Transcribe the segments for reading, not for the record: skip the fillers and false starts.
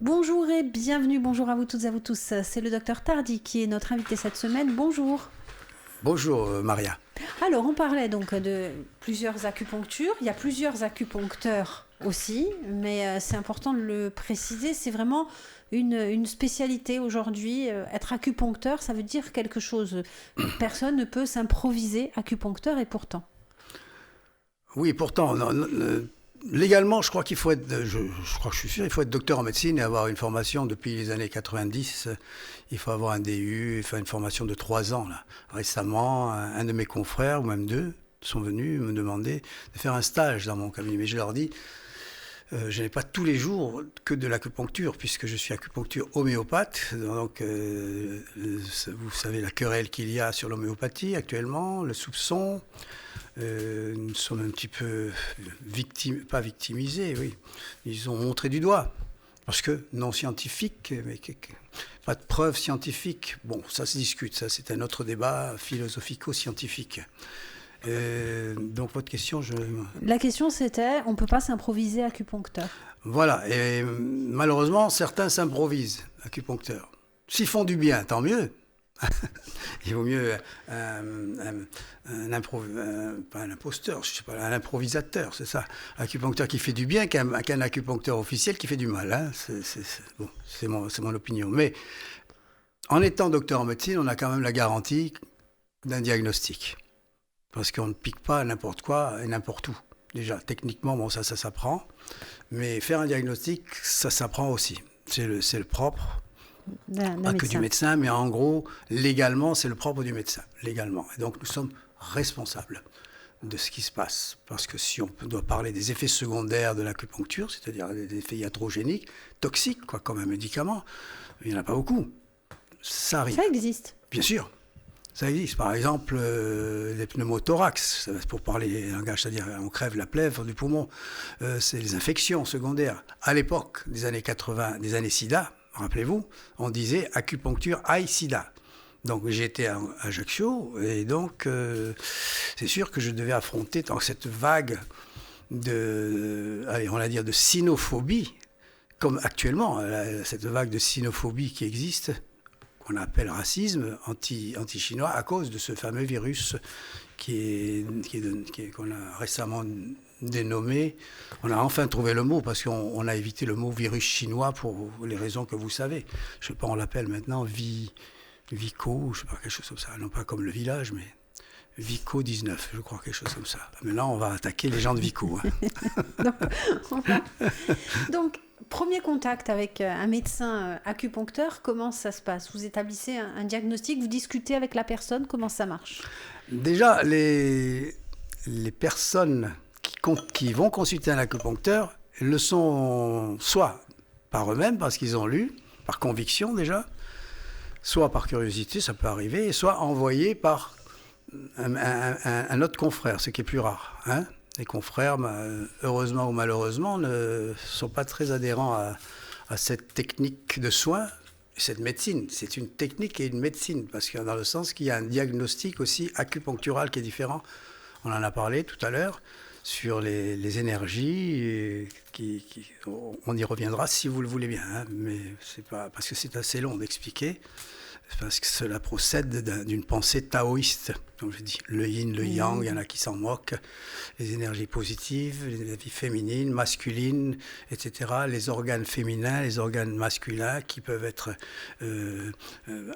Bonjour et bienvenue, bonjour à vous toutes et à vous tous. C'est le docteur Tardy qui est notre invité cette semaine. Bonjour. Bonjour Maria. Alors on parlait donc de plusieurs acupunctures. Il y a plusieurs acupuncteurs aussi, mais c'est important de le préciser. C'est vraiment une spécialité aujourd'hui. Être acupuncteur, ça veut dire quelque chose. Personne ne peut s'improviser acupuncteur et pourtant. Oui, pourtant, légalement, je crois qu'il faut être, je crois que je suis sûr, il faut être docteur en médecine et avoir une formation depuis les années 90. Il faut avoir un DU, faire une formation de 3 ans. Là. Récemment, un de mes confrères, ou même 2, sont venus me demander de faire un stage dans mon cabinet. Mais je leur dis, je n'ai pas tous les jours que de l'acupuncture, puisque je suis acupuncture homéopathe. Donc, vous savez la querelle qu'il y a sur l'homéopathie actuellement, le soupçon. Nous sommes un petit peu pas victimisés, oui. Ils ont montré du doigt. Parce que non scientifique, mais pas de preuves scientifiques. Bon, ça se discute, ça c'est un autre débat philosophico-scientifique. Donc votre question, La question c'était, on ne peut pas s'improviser acupuncteur. Voilà, et malheureusement, certains s'improvisent acupuncteurs. S'ils font du bien, tant mieux. Il vaut mieux un imposteur, je sais pas, un improvisateur, c'est ça. Un acupuncteur qui fait du bien qu'un acupuncteur officiel qui fait du mal. Hein. C'est mon opinion. Mais en étant docteur en médecine, on a quand même la garantie d'un diagnostic. Parce qu'on ne pique pas n'importe quoi et n'importe où. Déjà, techniquement, bon, ça s'apprend. Mais faire un diagnostic, ça s'apprend aussi. C'est le propre. Pas que du médecin, mais en gros, légalement, c'est le propre du médecin, légalement. Et donc, nous sommes responsables de ce qui se passe. Parce que si on doit parler des effets secondaires de l'acupuncture, c'est-à-dire des effets iatrogéniques, toxiques, quoi, comme un médicament, il n'y en a pas beaucoup. Ça arrive. Ça existe. Bien sûr. Ça existe. Par exemple, les pneumothorax, pour parler langage, c'est-à-dire on crève la plèvre du poumon. C'est les infections secondaires. À l'époque des années 80, des années SIDA, rappelez-vous, on disait acupuncture sida. Donc j'étais à Ajaccio et donc c'est sûr que je devais affronter cette vague de cynophobie, comme actuellement, cette vague de cynophobie qui existe, qu'on appelle racisme anti-chinois à cause de ce fameux virus qu'on a récemment dénommé. On a enfin trouvé le mot parce qu'on a évité le mot virus chinois pour les raisons que vous savez. Je ne sais pas, on l'appelle maintenant Vico, je ne sais pas, quelque chose comme ça. Non pas comme le village, mais Vico 19, je crois, quelque chose comme ça. Maintenant, on va attaquer les gens de Vico. Hein. Donc, premier contact avec un médecin acupuncteur, comment ça se passe? Vous établissez un diagnostic, vous discutez avec la personne, comment ça marche? Déjà, les personnes qui vont consulter un acupuncteur le sont soit par eux-mêmes, parce qu'ils ont lu, par conviction déjà, soit par curiosité, ça peut arriver, soit envoyés par un autre confrère, ce qui est plus rare. Hein. Les confrères, heureusement ou malheureusement, ne sont pas très adhérents à cette technique de soins, cette médecine. C'est une technique et une médecine, parce que dans le sens qu'il y a un diagnostic aussi acupunctural qui est différent. On en a parlé tout à l'heure sur les énergies, on y reviendra si vous le voulez bien, hein, mais c'est pas, parce que c'est assez long d'expliquer. Parce que cela procède d'une pensée taoïste. Comme je dis, le yin, le yang, il y en a qui s'en moquent. Les énergies positives, les énergies féminines, masculines, etc. Les organes féminins, les organes masculins qui peuvent être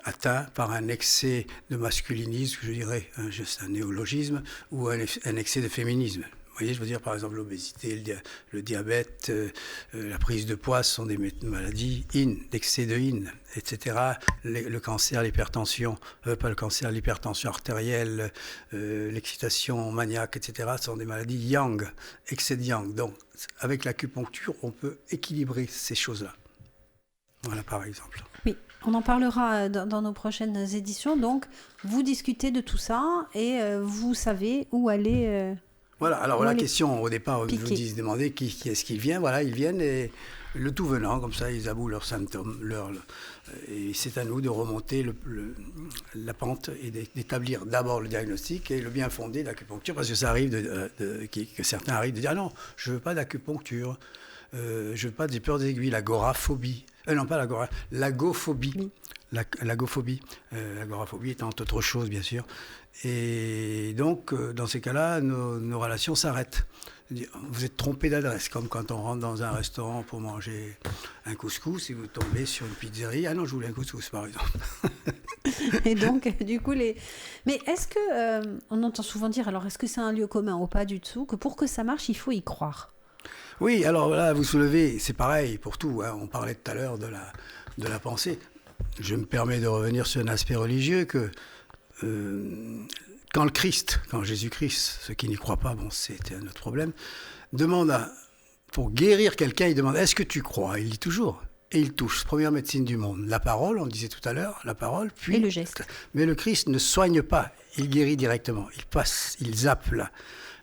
atteints par un excès de masculinisme, je dirais, juste un néologisme, ou un excès de féminisme. Vous voyez, je veux dire, par exemple, l'obésité, le diabète, la prise de poids sont des maladies d'excès de yin, etc. Le cancer, l'hypertension, pas le cancer, l'hypertension artérielle, l'excitation maniaque, etc. sont des maladies yang, excès de yang. Donc, avec l'acupuncture, on peut équilibrer ces choses-là. Voilà, par exemple. Oui, on en parlera dans nos prochaines éditions. Donc, vous discutez de tout ça et vous savez où aller... Voilà, alors la question au départ, vous vous demandez qui est-ce qui vient. Voilà, ils viennent et le tout venant, comme ça, ils avouent leurs symptômes. Et c'est à nous de remonter la pente et d'établir d'abord le diagnostic et le bien fondé de l'acupuncture, parce que ça arrive que certains arrivent de dire ah non, je ne veux pas d'acupuncture, je ne veux pas des peurs d'aiguilles, l'agoraphobie. Non, pas l'agophobie. Oui. L'agophobie. L'agoraphobie étant autre chose, bien sûr. Et donc, dans ces cas-là, nos relations s'arrêtent. Vous êtes trompé d'adresse, comme quand on rentre dans un restaurant pour manger un couscous et vous tombez sur une pizzerie. Ah non, je voulais un couscous, par exemple. Et donc, du coup, Mais est-ce que, on entend souvent dire, alors est-ce que c'est un lieu commun ou pas du tout, que pour que ça marche, il faut y croire? Oui, alors là, vous soulevez, c'est pareil pour tout. Hein. On parlait tout à l'heure de la pensée. Je me permets de revenir sur un aspect religieux que quand Jésus-Christ, ceux qui n'y croient pas, bon, c'était un autre problème, pour guérir quelqu'un, il demande, est-ce que tu crois? Il dit toujours. Et il touche, première médecine du monde. La parole, on le disait tout à l'heure, la parole, puis... Et le geste. Mais le Christ ne soigne pas, il guérit directement. Il zappe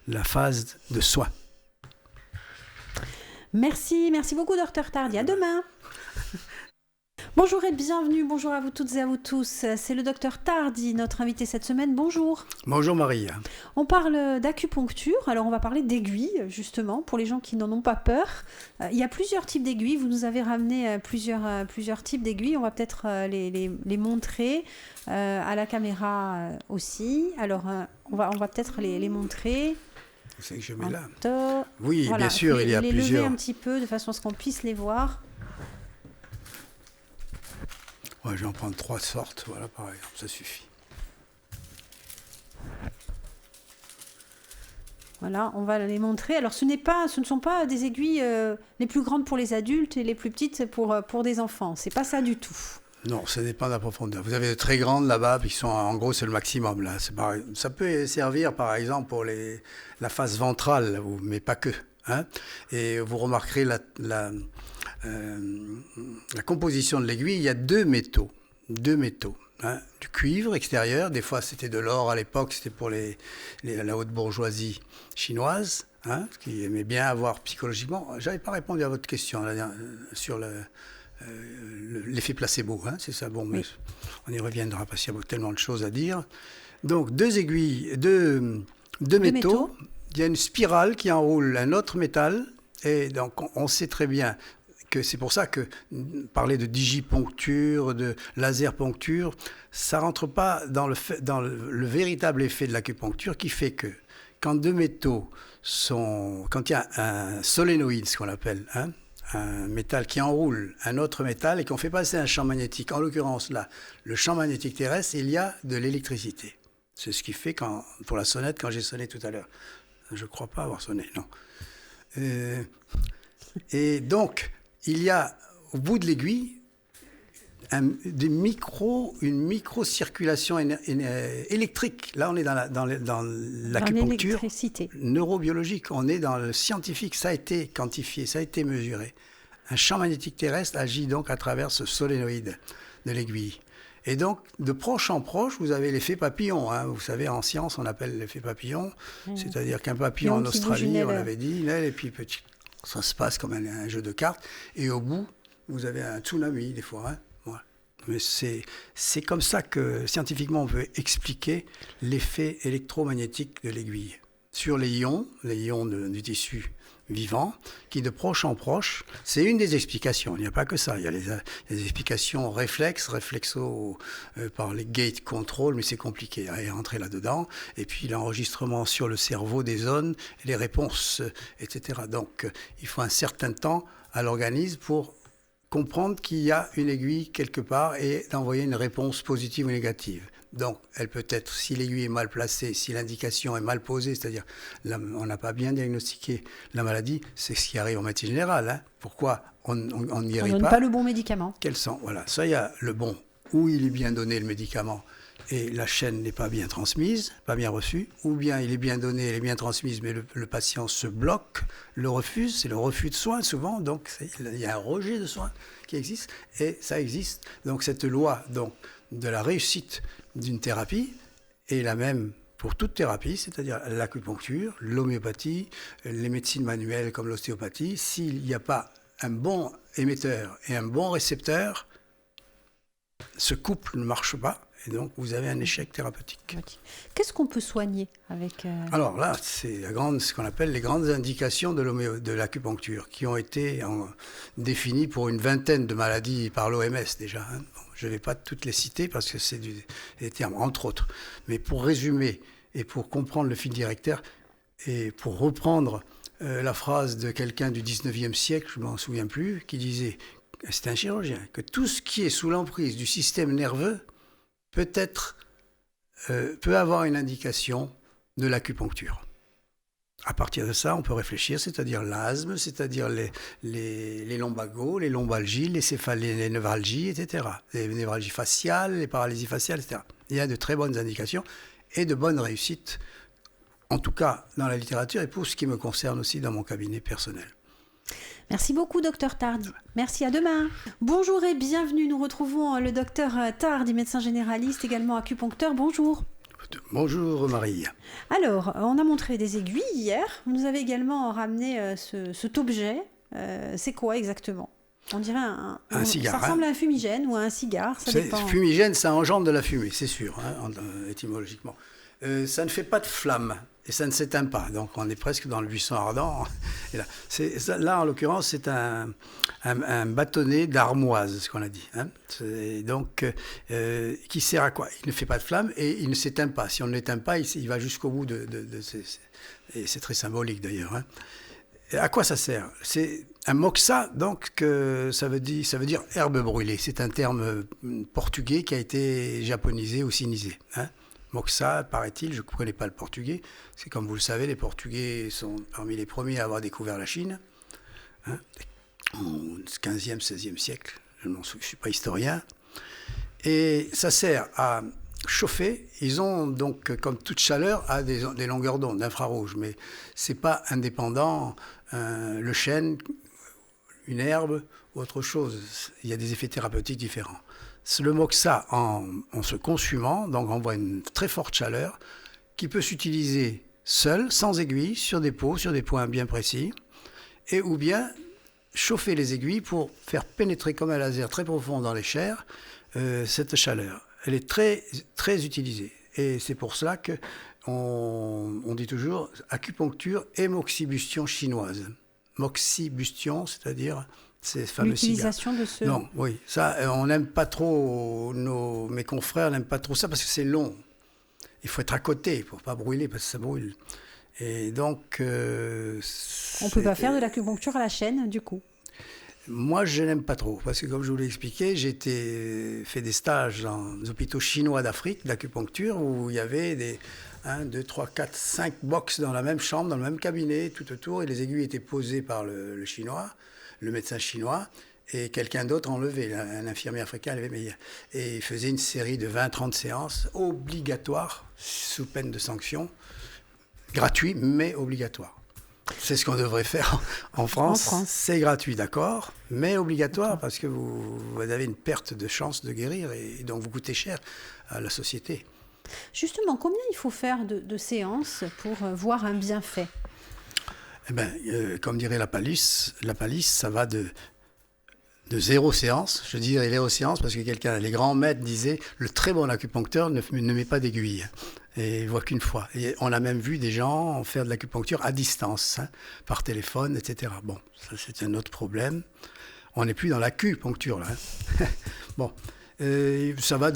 la phase de soin. Merci beaucoup, Dr Tardy. À demain. Bonjour et bienvenue, bonjour à vous toutes et à vous tous. C'est le Dr Tardy, notre invité cette semaine. Bonjour. Bonjour Marie. On parle d'acupuncture, alors on va parler d'aiguilles justement, pour les gens qui n'en ont pas peur. Il y a plusieurs types d'aiguilles, vous nous avez ramené plusieurs types d'aiguilles, on va peut-être les montrer à la caméra aussi. Alors on va peut-être les montrer. C'est que je mets là. Oui, voilà. Bien sûr, il y a les plusieurs. Lever un petit peu de façon à ce qu'on puisse les voir. Ouais, je vais en prendre 3 sortes, voilà, par exemple, ça suffit. Voilà, on va les montrer. Alors, ce ne sont pas des aiguilles les plus grandes pour les adultes et les plus petites pour des enfants. C'est pas ça du tout. Non, ça dépend de la profondeur. Vous avez de très grandes là-bas, puis en gros, c'est le maximum. Là. Ça peut servir, par exemple, pour la face ventrale, mais pas que. Hein. Et vous remarquerez la composition de l'aiguille, il y a deux métaux, hein, du cuivre extérieur, des fois c'était de l'or à l'époque, c'était pour la haute bourgeoisie chinoise, hein, qui aimait bien avoir psychologiquement, j'avais pas répondu à votre question sur l'effet placebo, hein, c'est ça, bon, mais oui. On y reviendra parce qu'il y a tellement de choses à dire. Donc deux aiguilles, deux métaux, il y a une spirale qui enroule un autre métal, et donc on sait très bien que c'est pour ça que parler de digiponcture, de laserponcture, ça rentre pas dans le véritable effet de l'acupuncture qui fait que quand deux métaux quand il y a un solénoïde, ce qu'on appelle, hein, un métal qui enroule un autre métal et qu'on fait passer un champ magnétique, en l'occurrence là, le champ magnétique terrestre, il y a de l'électricité. C'est ce qui fait pour la sonnette quand j'ai sonné tout à l'heure. Je ne crois pas avoir sonné, non. Et donc, il y a au bout de l'aiguille une micro-circulation électrique. Là, on est dans l'acupuncture neurobiologique. On est dans le scientifique. Ça a été quantifié, ça a été mesuré. Un champ magnétique terrestre agit donc à travers ce solénoïde de l'aiguille. Et donc, de proche en proche, vous avez l'effet papillon. Hein. Vous savez, en science, on appelle l'effet papillon. C'est-à-dire qu'un papillon en Australie, on l'avait dit, et puis ça se passe comme un jeu de cartes. Et au bout, vous avez un tsunami, des fois. Hein. Voilà. Mais c'est comme ça que, scientifiquement, on peut expliquer l'effet électromagnétique de l'aiguille sur les ions du tissu vivant, qui de proche en proche, c'est une des explications. Il n'y a pas que ça. Il y a les explications réflexo par les gate control, mais c'est compliqué à rentrer là-dedans. Et puis l'enregistrement sur le cerveau des zones, les réponses, etc. Donc, il faut un certain temps à l'organisme pour comprendre qu'il y a une aiguille quelque part et d'envoyer une réponse positive ou négative. Donc, elle peut être, si l'aiguille est mal placée, si l'indication est mal posée, c'est-à-dire on n'a pas bien diagnostiqué la maladie, c'est ce qui arrive en médecine générale. Hein. Pourquoi on ne guérit pas ? On donne pas le bon médicament. Quels sont ? Voilà, ça, il y a le bon, où il est bien donné le médicament et la chaîne n'est pas bien transmise, pas bien reçue, ou bien il est bien donné, elle est bien transmise, mais le patient se bloque, le refuse, c'est le refus de soins souvent, donc il y a un rejet de soins qui existe, et ça existe. Donc cette loi de la réussite d'une thérapie est la même pour toute thérapie, c'est-à-dire l'acupuncture, l'homéopathie, les médecines manuelles comme l'ostéopathie. S'il n'y a pas un bon émetteur et un bon récepteur, ce couple ne marche pas Et donc, vous avez un échec thérapeutique. Qu'est-ce qu'on peut soigner avec... Alors là, c'est ce qu'on appelle les grandes indications de l'acupuncture, qui ont été définies pour une vingtaine de maladies par l'OMS déjà. Hein. Bon, je ne vais pas toutes les citer parce que c'est des termes, entre autres. Mais pour résumer et pour comprendre le fil directeur, et pour reprendre la phrase de quelqu'un du 19e siècle, je ne m'en souviens plus, qui disait, c'était un chirurgien, que tout ce qui est sous l'emprise du système nerveux peut avoir une indication de l'acupuncture. À partir de ça, on peut réfléchir, c'est-à-dire l'asthme, c'est-à-dire les lombagos, les lombalgies, les névralgies, etc. Les névralgies faciales, les paralysies faciales, etc. Il y a de très bonnes indications et de bonnes réussites, en tout cas dans la littérature et pour ce qui me concerne aussi dans mon cabinet personnel. Merci beaucoup, docteur Tardy. Merci, à demain. Bonjour et bienvenue. Nous retrouvons le docteur Tardy, médecin généraliste, également acupuncteur. Bonjour. Bonjour Marie. Alors, on a montré des aiguilles hier. Vous nous avez également ramené cet objet. C'est quoi exactement ? On dirait un cigare. Ça ressemble à un fumigène ou à un cigare, ça dépend. Fumigène, ça engendre de la fumée, c'est sûr, hein, étymologiquement. Ça ne fait pas de flamme. Et ça ne s'éteint pas, donc on est presque dans le buisson ardent. Et là, en l'occurrence, c'est un bâtonnet d'armoise, ce qu'on a dit. Hein. Donc, qui sert à quoi ? Il ne fait pas de flamme et il ne s'éteint pas. Si on ne l'éteint pas, il va jusqu'au bout et c'est très symbolique d'ailleurs. Hein. Et à quoi ça sert ? C'est un moxa, donc ça veut dire herbe brûlée. C'est un terme portugais qui a été japonisé ou sinisé. Hein. Moxa, paraît-il, je ne connais pas le portugais. C'est comme vous le savez, les Portugais sont parmi les premiers à avoir découvert la Chine, hein, au 15e, 16e siècle. Je ne suis pas historien. Et ça sert à chauffer. Ils ont donc, comme toute chaleur, à des longueurs d'onde, d'infrarouge. Mais ce n'est pas indépendant. Le chêne, une herbe, ou autre chose. Il y a des effets thérapeutiques différents. Le moxa, en se consumant, donc envoie une très forte chaleur qui peut s'utiliser seul, sans aiguille, sur des peaux, sur des points bien précis, et ou bien chauffer les aiguilles pour faire pénétrer comme un laser très profond dans les chairs cette chaleur. Elle est très, très utilisée. Et c'est pour cela qu'on dit toujours acupuncture et moxibustion chinoise. Moxibustion, c'est-à-dire... L'utilisation de ce... Non, oui, ça, on n'aime pas trop, mes confrères n'aiment pas trop ça parce que c'est long. Il faut être à côté pour ne pas brûler parce que ça brûle. Et donc... on ne peut pas faire de l'acupuncture à la chaîne, du coup. Moi, je n'aime pas trop parce que, comme je vous l'ai expliqué, j'ai fait des stages dans les hôpitaux chinois d'Afrique d'acupuncture où il y avait 1, 2, 3, 4, 5 box dans la même chambre, dans le même cabinet, tout autour, et les aiguilles étaient posées par le chinois, le médecin chinois, et quelqu'un d'autre enlevé, un infirmier africain, et il faisait une série de 20-30 séances obligatoires, sous peine de sanction, gratuit, mais obligatoire. C'est ce qu'on devrait faire en France. C'est gratuit, d'accord, mais obligatoire, parce que vous avez une perte de chance de guérir, et donc vous coûtez cher à la société. Justement, combien il faut faire de séances pour voir un bienfait ? Eh bien, comme dirait la palisse, ça va de 0 séance. Je dis 0 séance parce que les grands maîtres disaient le très bon acupuncteur ne met pas d'aiguille et il voit qu'une fois. Et on a même vu des gens faire de l'acupuncture à distance, hein, par téléphone, etc. Bon, ça c'est un autre problème. On n'est plus dans l'acupuncture là. Hein. Bon, ça va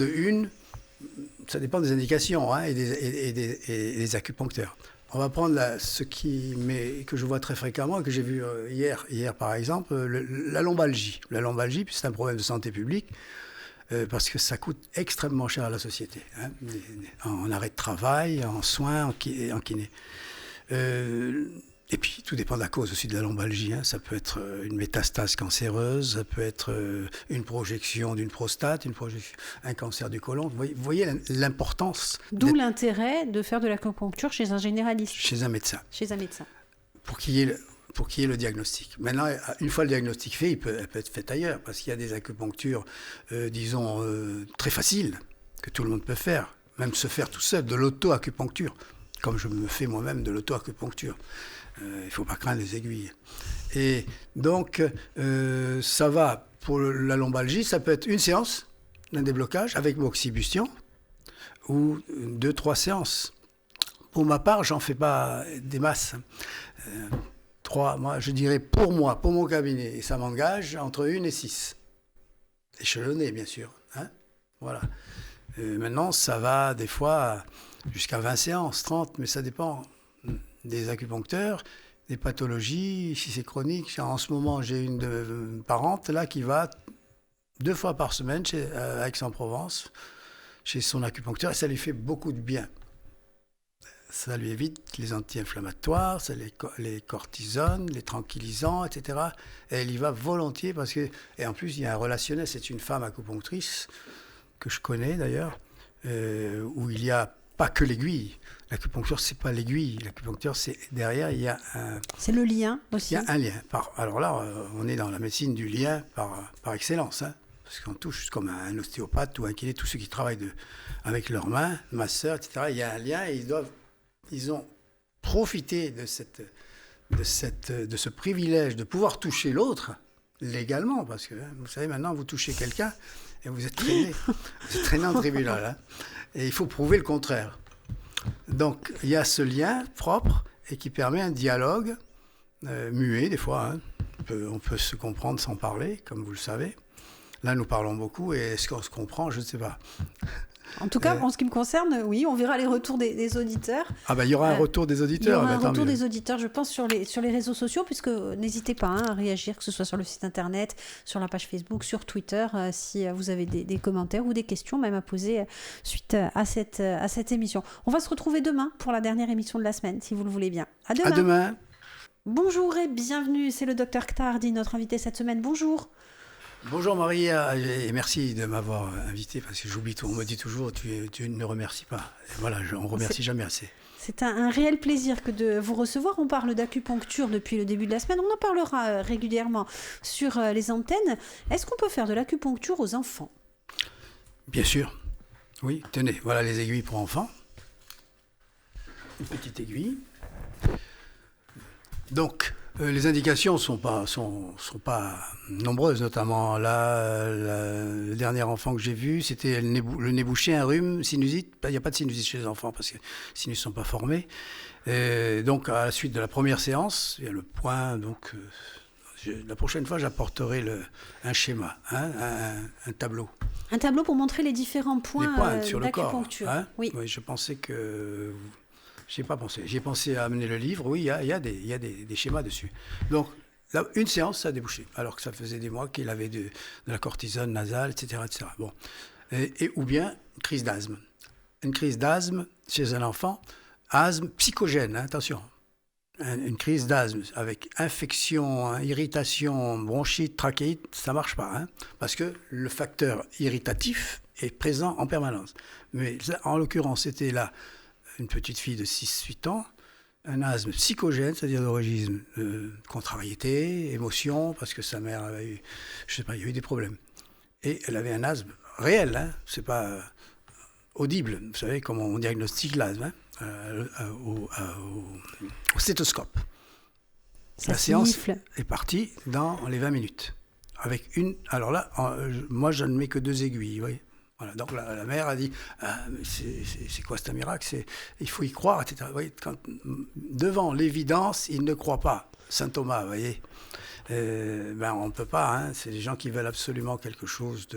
ça dépend des indications, hein, et des acupuncteurs. On va prendre que je vois très fréquemment, que j'ai vu hier par exemple, la lombalgie. La lombalgie, c'est un problème de santé publique, parce que ça coûte extrêmement cher à la société, hein, en arrêt de travail, en soins, en kiné. Et puis, tout dépend de la cause aussi de la lombalgie. Hein. Ça peut être une métastase cancéreuse, ça peut être une projection d'une prostate, un cancer du côlon. Vous voyez l'importance. D'où l'intérêt de faire de l'acupuncture chez un généraliste. Chez un médecin. Chez un médecin. Pour qu'il y ait le diagnostic. Maintenant, une fois le diagnostic fait, elle peut être fait ailleurs, parce qu'il y a des acupunctures, disons, très faciles, que tout le monde peut faire, même se faire tout seul, de l'auto-acupuncture, comme je me fais moi-même de l'auto-acupuncture. Il ne faut pas craindre les aiguilles. Et donc, ça va, pour la lombalgie, ça peut être une séance d'un déblocage avec moxibustion, ou 2-3 séances. Pour ma part, j'en fais pas des masses. 3, moi, je dirais pour mon cabinet, et ça m'engage entre 1 et 6. Échelonné, bien sûr. Hein, voilà. Maintenant, ça va des fois jusqu'à 20 séances, 30, mais ça dépend des acupuncteurs, des pathologies, si c'est chronique. En ce moment, j'ai une parente là qui va 2 fois par semaine à Aix-en-Provence, chez son acupuncteur, et ça lui fait beaucoup de bien. Ça lui évite les anti-inflammatoires, ça les cortisone, les tranquillisants, etc. Et elle y va volontiers parce que... Et en plus, il y a un relationnel. C'est une femme acupunctrice que je connais d'ailleurs, où il n'y a pas que l'aiguille. L'acupuncture, c'est pas l'aiguille. L'acupuncture, c'est derrière, il y a un... C'est le lien aussi. Il y a un lien. Alors là, on est dans la médecine du lien par excellence. Hein, parce qu'on touche comme un ostéopathe ou un kiné, tous ceux qui travaillent avec leurs mains, masseurs, etc. Il y a un lien et ils ont profité de ce privilège de pouvoir toucher l'autre légalement, parce que vous savez, maintenant, vous touchez quelqu'un et vous êtes traîné. Vous êtes traîné en tribunal. Hein, et il faut prouver le contraire. Donc, il y a ce lien propre et qui permet un dialogue muet, des fois. Hein. On peut se comprendre sans parler, comme vous le savez. Là, nous parlons beaucoup et est-ce qu'on se comprend? Je ne sais pas. En tout cas, en ce qui me concerne, oui, on verra les retours des auditeurs. Ah ben, il y aura un retour des auditeurs. Il y aura un retour des auditeurs, je pense, sur les réseaux sociaux, puisque n'hésitez pas à réagir, que ce soit sur le site internet, sur la page Facebook, sur Twitter, si vous avez des commentaires ou des questions même à poser suite à cette émission. On va se retrouver demain pour la dernière émission de la semaine, si vous le voulez bien. À demain. À demain. Bonjour et bienvenue, c'est le Dr Ktardi, notre invité cette semaine. Bonjour. Bonjour Maria, et merci de m'avoir invité parce que j'oublie tout. On me dit toujours tu ne remercies pas. Et voilà, on ne remercie jamais assez. C'est un réel plaisir que de vous recevoir. On parle d'acupuncture depuis le début de la semaine. On en parlera régulièrement sur les antennes. Est-ce qu'on peut faire de l'acupuncture aux enfants? Bien sûr. Oui, tenez, voilà les aiguilles pour enfants. Une petite aiguille. Donc, les indications sont pas nombreuses, notamment là, le dernier enfant que j'ai vu, c'était le nez bouché, un rhume, sinusite. Il n'y a pas de sinusite chez les enfants parce que les sinus ne sont pas formés. Et donc, à la suite de la première séance, il y a le point. Donc, la prochaine fois, j'apporterai un schéma, hein, un tableau. Un tableau pour montrer les différents points sur le corps. Hein, oui, je pensais que... J'ai pas pensé. J'ai pensé à amener le livre. Oui, il y a des schémas dessus. Donc, là, une séance, ça a débouché. Alors que ça faisait des mois qu'il avait de la cortisone nasale, etc. etc. Bon. Ou bien une crise d'asthme. Une crise d'asthme chez un enfant. Asthme psychogène, hein, attention. Une crise d'asthme avec infection, irritation, bronchite, trachéite, ça ne marche pas. Hein, parce que le facteur irritatif est présent en permanence. Mais en l'occurrence, c'était là une petite fille de 6-8 ans, un asthme psychogène, c'est-à-dire d'origine contrariété, émotion, parce que sa mère avait eu, je sais pas, il y a eu des problèmes. Et elle avait un asthme réel, hein, c'est pas audible. Vous savez comment on diagnostique l'asthme, hein, au stéthoscope. La séance est partie dans les 20 minutes. Alors là, moi je ne mets que 2 aiguilles, vous voyez. Voilà, donc la mère a dit c'est quoi, c'est un miracle, il faut y croire, etc. Vous voyez, devant l'évidence, il ne croit pas. Saint Thomas, vous voyez. On ne peut pas, hein, c'est des gens qui veulent absolument quelque chose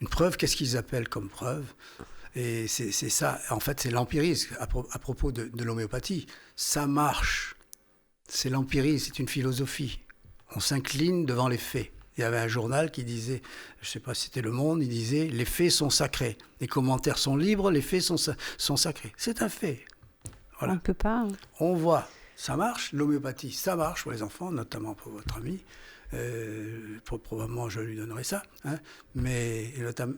une preuve. Qu'est-ce qu'ils appellent comme preuve? Et c'est ça, en fait, c'est l'empirisme à propos de l'homéopathie. Ça marche. C'est l'empirisme, c'est une philosophie. On s'incline devant les faits. Il y avait un journal qui disait, je ne sais pas si c'était Le Monde, il disait « Les faits sont sacrés. Les commentaires sont libres, les faits sont sacrés. » C'est un fait. Voilà. On ne peut pas. On voit, ça marche. L'homéopathie, ça marche pour les enfants, notamment pour votre ami. Probablement, je lui donnerai ça. Hein. Mais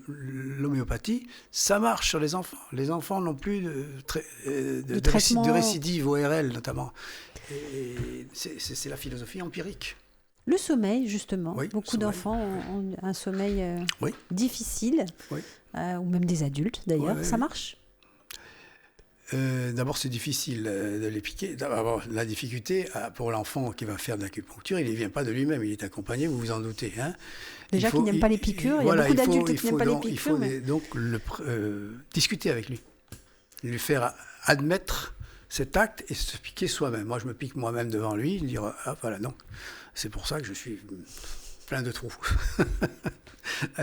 l'homéopathie, ça marche sur les enfants. Les enfants n'ont plus de récidive ORL, notamment. Et c'est la philosophie empirique. Le sommeil, justement. Oui, beaucoup d'enfants ont un sommeil difficile, oui. Ou même des adultes, d'ailleurs. Oui, ça marche? D'abord, c'est difficile de les piquer. D'abord, la difficulté pour l'enfant qui va faire de l'acupuncture, il ne vient pas de lui-même, il est accompagné, vous vous en doutez. Hein. Déjà qu'il n'aime pas les piqûres, il y a beaucoup d'adultes qui n'aiment pas les piqûres. Il faut donc discuter avec lui faire admettre cet acte et se piquer soi-même. Moi, je me pique moi-même devant lui, dire ah voilà, donc c'est pour ça que je suis plein de trous.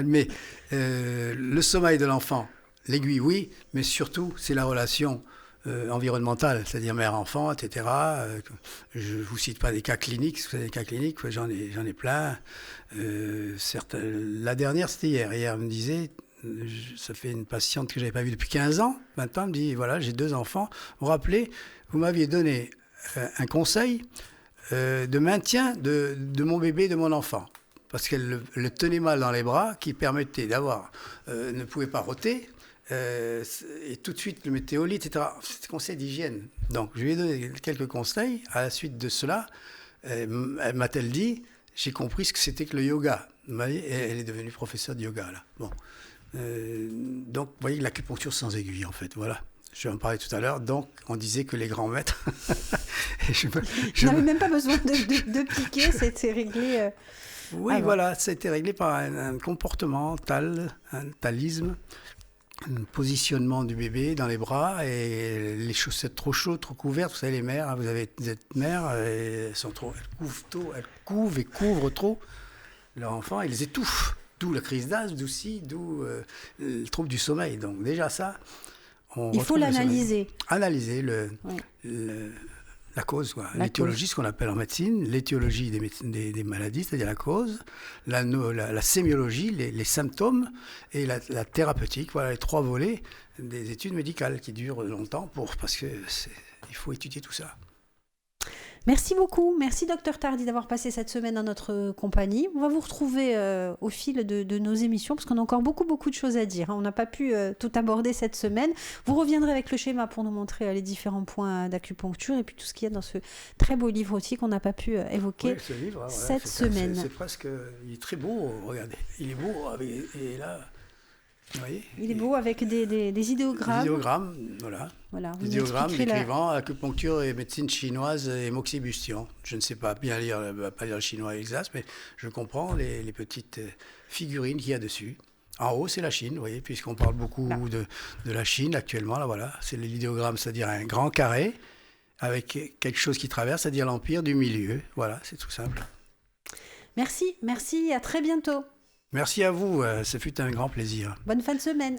Mais le sommeil de l'enfant, l'aiguille, oui, mais surtout, c'est la relation environnementale, c'est-à-dire mère-enfant, etc. Je ne vous cite pas des cas cliniques, si vous avez des cas cliniques, j'en ai plein. La dernière, c'était hier. Hier, elle me disait, ça fait une patiente que je n'avais pas vue depuis 15 ans, maintenant, elle me dit, voilà, j'ai 2 enfants. Vous vous rappelez, vous m'aviez donné un conseil de maintien de mon bébé, de mon enfant. Parce qu'elle le tenait mal dans les bras, qui permettait d'avoir, ne pouvait pas rôter, et tout de suite le mettait au lit, etc. C'était conseil d'hygiène. Donc je lui ai donné quelques conseils. À la suite de cela, elle m'a-t-elle dit, j'ai compris ce que c'était que le yoga. Elle est devenue professeure de yoga, là. Bon. Donc vous voyez, l'acupuncture sans aiguille, en fait, voilà. Je vais en parler tout à l'heure. Donc, on disait que les grands maîtres... je n'avais même pas besoin de piquer, c'était réglé... Oui, avant. Voilà, ça a été réglé par un comportement un talisme, un positionnement du bébé dans les bras et les chaussettes trop chaudes, trop couvertes. Vous savez, les mères, hein, vous êtes mère, elles couvent et couvrent trop leur enfant et les étouffent. D'où la crise d'asthme, d'où le trouble du sommeil. Donc déjà ça, il faut l'analyser. Analyser la cause, l'étiologie, ce qu'on appelle en médecine, l'étiologie des maladies, c'est-à-dire la cause, la sémiologie, les symptômes, et la thérapeutique, voilà les 3 volets des études médicales qui durent longtemps parce qu'il faut étudier tout ça. Merci beaucoup. Merci Dr Tardy d'avoir passé cette semaine dans notre compagnie. On va vous retrouver au fil de nos émissions parce qu'on a encore beaucoup de choses à dire. On n'a pas pu tout aborder cette semaine. Vous reviendrez avec le schéma pour nous montrer les différents points d'acupuncture et puis tout ce qu'il y a dans ce très beau livre aussi qu'on n'a pas pu évoquer ce livre, cette semaine. C'est presque... Il est très beau, regardez. Il est beau et là... Vous voyez, il est beau avec des idéogrammes. Des idéogrammes, voilà. Des idéogrammes décrivant acupuncture et médecine chinoise et moxibustion. Je ne sais pas bien pas lire le chinois exact, mais je comprends les petites figurines qu'il y a dessus. En haut, c'est la Chine, vous voyez, puisqu'on parle beaucoup de la Chine actuellement. Là, voilà, c'est l'idéogramme, c'est-à-dire un grand carré avec quelque chose qui traverse, c'est-à-dire l'empire du milieu. Voilà, c'est tout simple. Merci, à très bientôt. Merci à vous, ce fut un grand plaisir. Bonne fin de semaine.